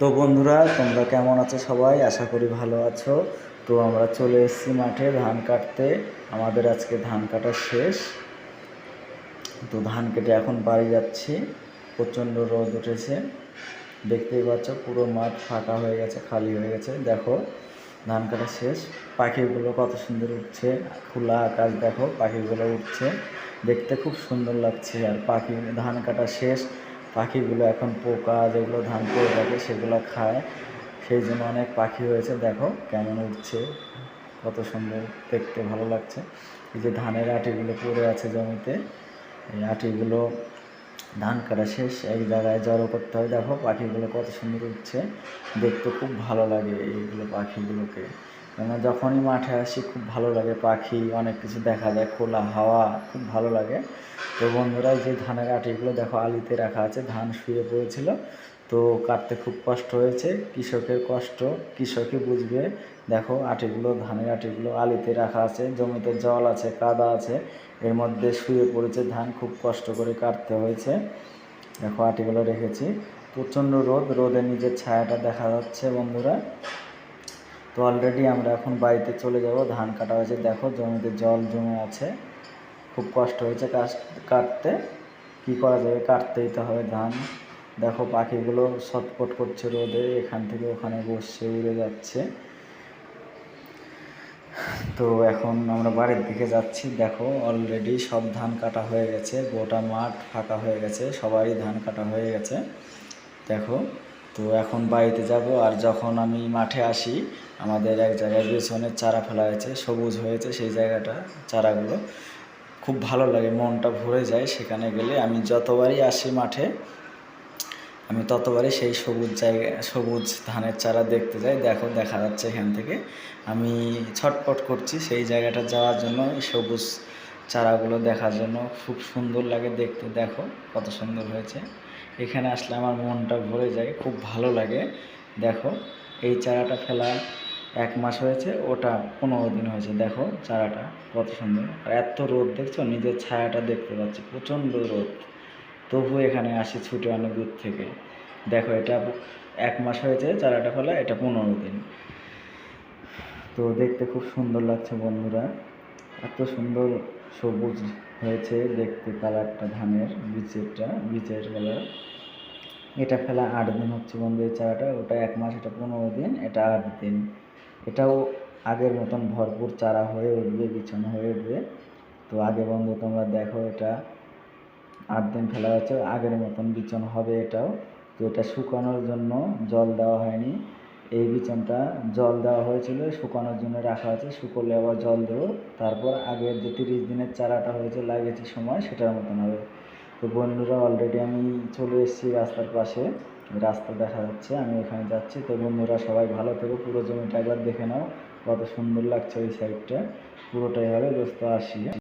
তো বন্ধুরা, তোমরা কেমন আছো? সবাই আশা করি ভালো আছো। তো আমরা চলে এসেছি মাঠে ধান কাটতে। আমাদের আজকে ধান কাটা শেষ। তো ধান কেটে এখন বাড়ি যাচ্ছি। প্রচণ্ড রোদ উঠেছে, দেখতেই পাচ্ছ পুরো মাঠ ফাঁকা হয়ে গেছে, খালি হয়ে গেছে। দেখো ধান কাটা শেষ, পাখিগুলো কত সুন্দর উঠছে। খোলা আকাশ, দেখো পাখিগুলো উঠছে, দেখতে খুব সুন্দর লাগছে। আর পাখি ধান কাটা শেষ, পাখিগুলো এখন পোকা যেগুলো ধান পড়ে থাকে সেগুলো খায়, সেই জন্য অনেক পাখি হয়েছে। দেখো কেমন উঠছে, কত সুন্দর দেখতে, ভালো লাগছে। এই যে ধানের আটিগুলো পড়ে আছে জমিতে, এই আটিগুলো ধান কাটা শেষ এক জায়গায় জড়ো করতে হয়। দেখো পাখিগুলো কত সুন্দর উঠছে, দেখতে খুব ভালো লাগে এইগুলো পাখিগুলোকে। কেননা যখনই মাঠে আসি খুব ভালো লাগে, পাখি অনেক কিছু দেখা যায়, খোলা হাওয়া, খুব ভালো লাগে। তো বন্ধুরা, যে ধানের আটিগুলো দেখো আলিতে রাখা আছে, ধান শুয়ে পড়েছিল, তো কাটতে খুব কষ্ট হয়েছে। কৃষকের কষ্ট কৃষকই বুঝবে। দেখো আটিগুলো, ধানের আটিগুলো আলিতে রাখা আছে, জমিতে জল আছে, কাদা আছে, এর মধ্যে শুয়ে পড়েছে ধান, খুব কষ্ট করে কাটতে হয়েছে। দেখো আটিগুলো রেখেছি, প্রচণ্ড রোদ, রোদে নিজের ছায়াটা দেখা যাচ্ছে বন্ধুরা। তো অলরেডি আমরা এখন বাড়িতে চলে যাব। ধান কাটা হয়েছে, দেখো জমিতে জল জমে আছে, খুব কষ্ট হয়েছে কাটতে। কি করা যাবে, কাটতেই তো হবে ধান। দেখো পাখিগুলো ছটফট করছে রোদে, এখান থেকে ওখানে বসছে, উড়ে যাচ্ছে। তো এখন আমরা বাড়ির দিকে যাচ্ছি। দেখো অলরেডি সব ধান কাটা হয়ে গেছে, গোটা মাঠ ফাঁকা হয়ে গেছে, সবারই ধান কাটা হয়ে গেছে। দেখো, তো এখন বাড়িতে যাব। আর যখন আমি মাঠে আসি, আমাদের এক জায়গায় বেসনের চারা ফেলা হয়েছে, সবুজ হয়েছে সেই জায়গাটা, চারাগুলো খুব ভালো লাগে, মনটা ভরে যায় সেখানে গেলে। আমি যতবারই আসি মাঠে, আমি ততবারই সেই সবুজ জায়গা, সবুজ ধানের চারা দেখতে যাই। দেখো দেখা যাচ্ছে এখান থেকে, আমি ছটপট করছি সেই জায়গাটা যাওয়ার জন্য, সবুজ চারাগুলো দেখার জন্য। খুব সুন্দর লাগে দেখতে, দেখো কত সুন্দর হয়েছে। এখানে আসলে আমার মনটা ভরে যায়, খুব ভালো লাগে। দেখো এই চারাটা ফেলা 1 মাস হয়েছে, ওটা 15 দিন হয়েছে। দেখো চারাটা কত সুন্দর। আর এত রোদ দেখছো, নিজের ছায়াটা দেখতে পাচ্ছি, প্রচণ্ড রোদ, তবু এখানে আসি ছুটে অনেক দূর থেকে। দেখো এটা 1 মাস হয়েছে চারাটা ফেলা, এটা 15 দিন। তো দেখতে খুব সুন্দর লাগছে বন্ধুরা, এত সুন্দর সবুজ হয়েছে দেখতে কালারটা, ধানের বীজের কালার। এটা ফেলা 8 দিন হচ্ছে বন্ধু এই চারাটা, ওটা 1 মাস, এটা 15 দিন, এটা 8 দিন। এটাও আগের মতন ভরপুর চারা হয়ে উঠবে, বিছানো হয়ে উঠবে। তো আগে বন্ধু তোমরা দেখো, এটা 8 দিন ফেলা হয়েছে, আগের মতন বিছন হবে এটাও। তো এটা শুকানোর জন্য জল দেওয়া হয়নি, এই বিছনটা জল দেওয়া হয়েছিল, শুকানোর জন্য রাখা আছে, শুকোলে আবার জল দেবো, তারপর আগের যে 30 দিনের চারাটা হয়েছে লাগিয়েছি সময়, সেটার মতন হবে। তো বন্ধুরা, অলরেডি আমি চলে এসেছি রাস্তার পাশে, রাস্তা দেখা যাচ্ছে, আমি ওখানে যাচ্ছি। তো বন্ধুরা সবাই ভালো থেকো, পুরো জমিটা একবার দেখে নাও, কত সুন্দর লাগছে ওই সাইডটা, পুরোটাই হবে। দোস্ত আসি।